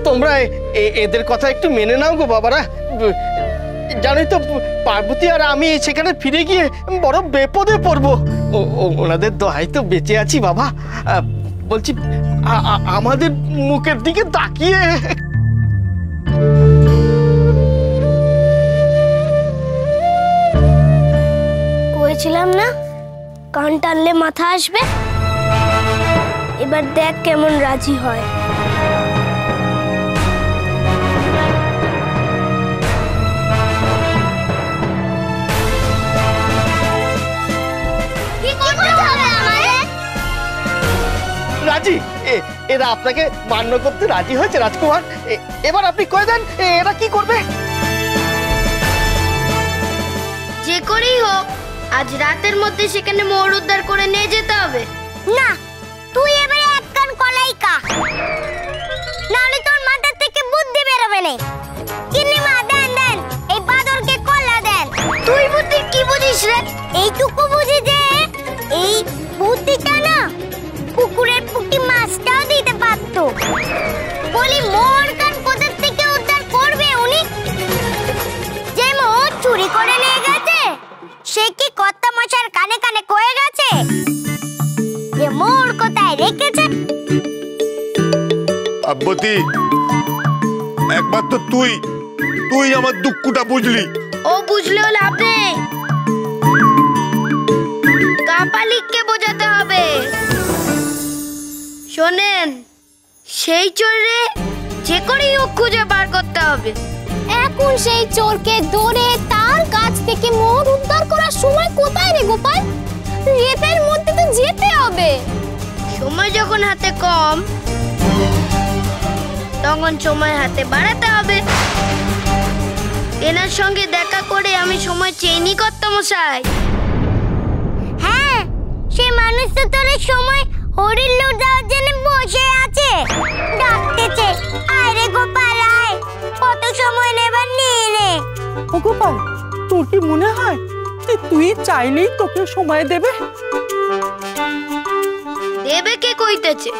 তোমরা এদের কথা একটু মেনে নাও গো বাবারা। জানোই তো পার্বতী আর আমি সেখানে ফিরে গিয়ে বড় বিপদে পড়বো। ওনাদের দোহাই তো বেঁচে আছি বাবা। বলছি আমাদের মুখের দিকে তাকিয়ে বলেছিলাম না কান টানলে মাথা আসবে। এবার দেখ কেমন রাজি হয়। রাজি, এরা আপনাকে মান্য করতে রাজি হয়েছে রাজকুমার। এবার আপনি কয়ে দেন এরা কি করবে। যে করেই হোক আজ রাতের মধ্যে সেখানে মোড় উদ্ধার করে নিয়ে যেতে হবে। না, তুই এবারে এক কান কলাই কা, নাহলে তোর মাথা থেকে বুদ্ধি বেরোবে না। কিন্নি মা, দেন দেন এই বাদরকে কলা দেন। তুই বুদ্ধি কি বুঝিস রে? এইটুকু বুঝি যে এই বুদ্ধিটা না কুকুরের পুঁটি মাছটাও দিতে পারতো। বলি মোর কান কোথা থেকে উদ্ধার করবে উনি? যে মোর চুরি করে নিয়ে গেছে সে কি কর্তা মশার কানে কানে কয়ে গেছে যে মোর কোথায় রেখেছে? আব্বতী, একবার তো তুই আমার দুঃখটা বুঝলি। ও বুঝলেও লাভ নেই, কাপালিককে বোঝাতে হবে। শোনেন, সেই চোরে যে করেই হোক খুঁজে বার করতে হবে। এখন সেই চোরকে ধরে তার কাছ থেকে মোড় উদ্ধার করার সময় কোথায় রে গোপাল? রেতের মধ্যে তো যেতে হবে। সময় যখন হাতে কম তখন সময় হাতে বাড়াতে হবে। এনার সঙ্গে দেখা করে আমি সময় চেইনি কর্তা মশাই। হ্যাঁ, সে মানুষ তো তোর সময় হরিণ লুট দেওয়ার জন্য বসে আছে, ডাকতেছে আয় রে গোপাল আয়, কত সময় নেবার নিয়ে নে। ও গোপাল, তোর কি মনে হয় যে তুই চাইলেই তোকে সময় দেবে? দেবে কে কইতেছে?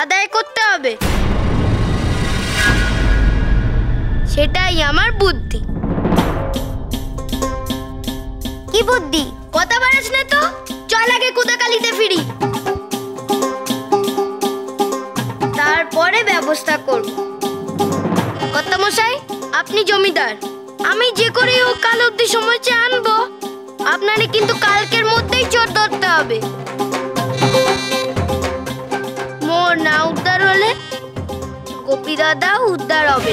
আদায় করতে হবে, সেটাই আমার বুদ্ধি। কি বুদ্ধি? কথা বাড়াস না তো, চল আগে কুদাকালিতে ফিরি, তারপরে ব্যবস্থা করব। কর্তা মশাই, আপনি জমিদার, আমি যে করে ও কাল অবধি সময় চেয়ে আনবো। আপনারে কিন্তু কালকের মধ্যেই চোর ধরতে হবে। মোর না উদ্ধার হলে গোপী দাদা উদ্ধার হবে।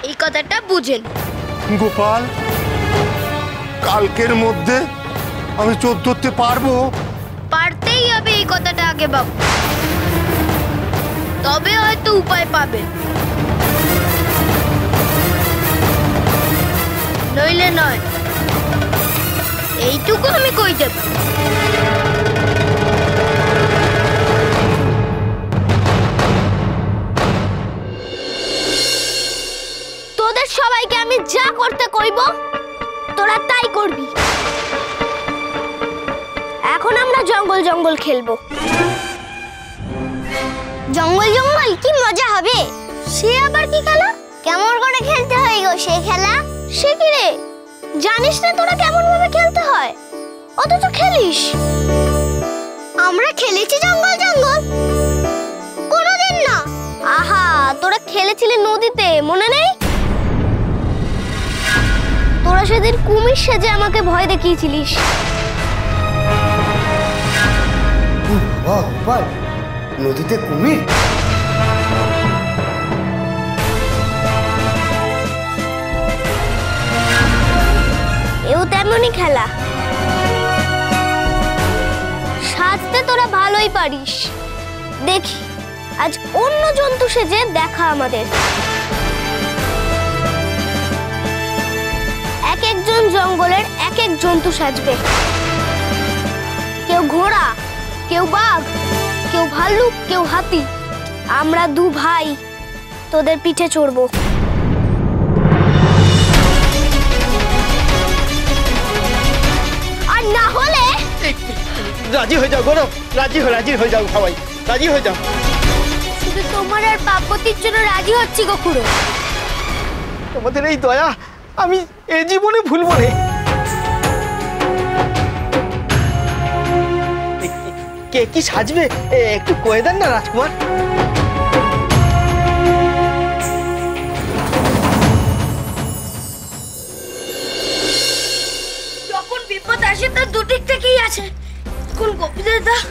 এই কথাটা বুঝেন। গোপাল, কালকের মধ্যে আমি চোর ধরতে পারবো? পারতেই হবে, এই কথাটা আগে ভাব, তবে হয়তো উপায় পাবেন, নইলে নয়। এইটুকু আমি কই দেব। তোদের সবাইকে আমি যা করতে কইব তোরা তাই করবি। এখন আমরা জঙ্গল জঙ্গল খেলবো। জঙ্গল জঙ্গল কি মজা হবে। সে আবার কি খেলা? কেমন করে খেলতে হয় গো সেই খেলা? সে কি রে, জানিস না তোরা কেমন ভাবে খেলতে হয়, অথচ খেলিস? আমরা খেলেছি জঙ্গল জঙ্গল কোনোদিন না। আহা, তোরা খেলেছিলি নদীতে, মনে নেই? তোরা সেদিন কুমির সেজে আমাকে ভয় দেখিয়েছিলিস। নদীতে কুমির? এও তেমনই খেলা, সাজতে তোরা ভালোই পারিস। দেখি আজ অন্য জন্তু সেজে দেখা আমাদের। এক একজন জঙ্গলের এক এক জন্তু সাজবে, কেউ ঘোড়া, কেউ বাঘ, কেউ ভাল্লুক, কেউ হাতি। আমরা দু ভাই তোদের পিঠে চড়বো। আর না হলে রাজি হয়ে যাও গৌরব, রাজি হয়ে যাও সবাই, রাজি হয়ে যাও। শুধু তোমার আর পার্বতীর জন্য রাজি হচ্ছি গো খুড়ো। তোমাদের এই দয়া আমি এ জীবনে ভুলবো না। কে কি সাজবে একটু কয়ে দেন না রাজকুমার। যখন বিপদ আসে তার দুদিক থেকেই আছে। কোন গোপীদের দাও,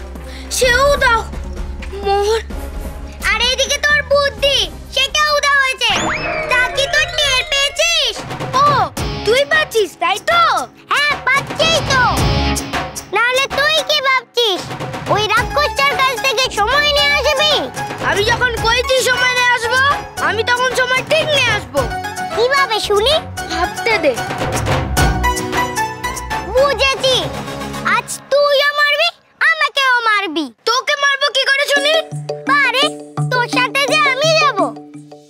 সেও দাও মোহর। আর এদিকে তোর বুদ্ধি, সেটাও দাও হয়েছে। তা কি তুই টের পেয়েছিস? ও তুই পাচ্ছিস তাই তো? হ্যাঁ পাচ্ছি তো। নাহলে তুই কি ভাবছিস ওই রাক্ষসটার কাছ থেকে সময় নিয়ে আসবি? আমি যখন কইছি সময় নিয়ে আসবো, আমি তখন সময় ঠিক নিয়ে আসবো। কিভাবে শুনি? ভাবতে দে। বুঝেছি, আজ তুইও মারবি আমাকেও মারবি। তোকে মারবো কি করে শুনি? পারে তোর সাথে যে আমি যাব,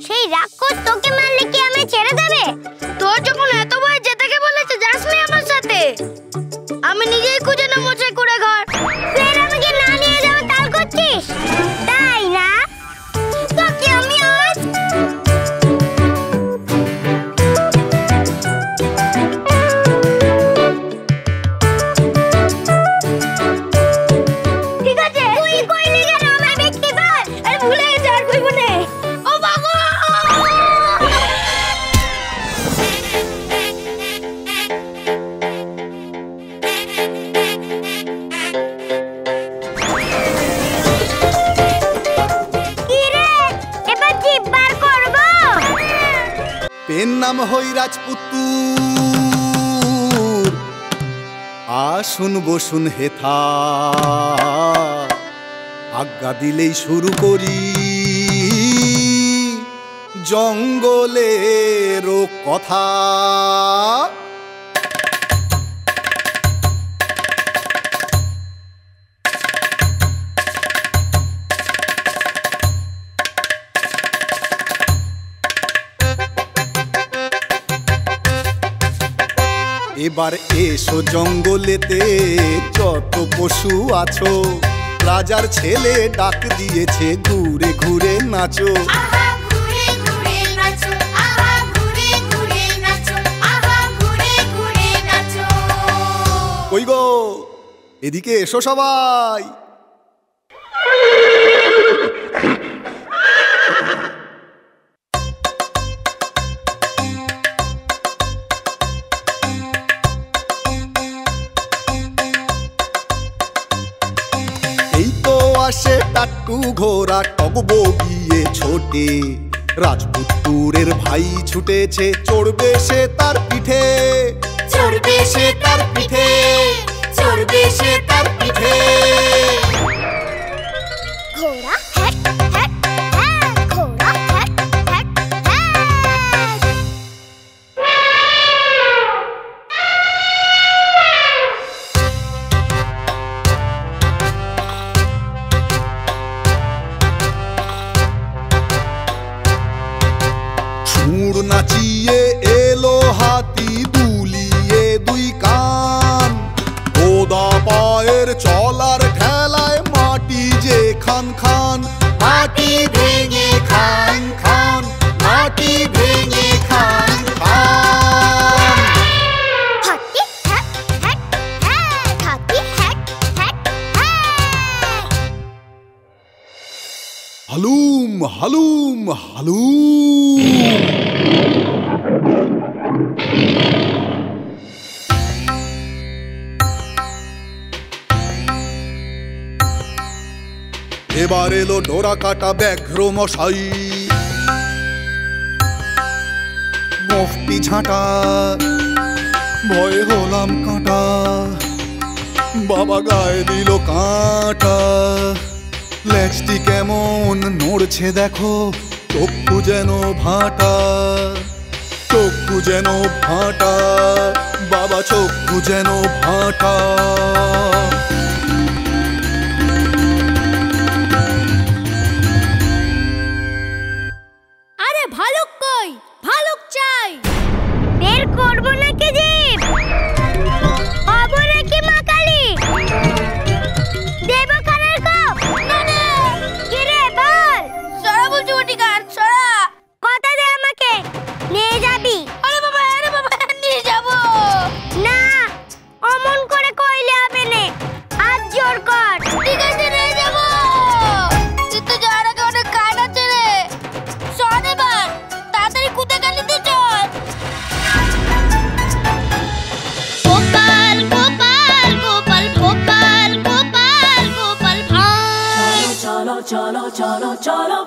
সেই রাক্ষস তোকে মারলে কি আমি ছেড়ে দেবে? তোর যখন এত ভয় যেতে বলেছে যাস নি আমার সাথে। আমি নিজেই খুঁজে নেবো সেই কুড়ে ঘর। ফের আমাকে না নিয়ে যাবে তাল করছিস তাই না? তোকে আমি আজ ঠিক আছে। তুই কইলি কেন আমার ব্যক্তি পার? আরে ভুলে গেছি আর কইব না। ও বাবা পেন নাম হই রাজপুতুর, আসুন বসুন হেথা, আজ্ঞা দিলেই শুরু করি জঙ্গলের কথা। এবার এসো জঙ্গলেতে যত পশু আছো, রাজার ছেলে ডাক দিয়েছে ঘুরে ঘুরে নাচো। কই গো এদিকে এসো সবাই। আসে টাট্টু ঘোড়া টগবগিয়ে ছোটে, রাজপুত্তুরের ভাই ছুটেছে, চড়বে সে তার পিঠে, চড়বে সে তার পিঠে, চড়বে সে তার পিঠে। ঘোড়া হ্যাট হ্যাট হ্যাঁ, ঘোড়া হ্যাট হ্যাট হ্যাঁ। সুর নাচিয়ে এলো হাতি দুলিয়ে দুই কান, ওদা পায়ের চলার ঠেলায় মাটি যে খান খান, মাটি ভেঙে খান খান, মাটি ভেঙে খান খান। হাতি হ্যাট হ্যাট হ্যাঁ, হাতি হ্যাট হ্যাট হ্যাঁ। হালুম হালুম হালুম। এবার এলো ডোরা কাটা ব্যাঘ্র মশাই, মুফতি ঝাঁটা, ভয়ে হলাম কাঁটা, বাবা গায়ে দিল কাঁটা। লেজটি কেমন নড়ছে দেখো, চক্ষু যেন ভাঁটা, চক্ষু যেন ভাঁটা, বাবা চক্ষু যেন ভাঁটা। আরে ভালুক কই? ভালুক চাই। বের করবো নাকি জিপ? হবো নাকি মা কালী? cholo cholo cholo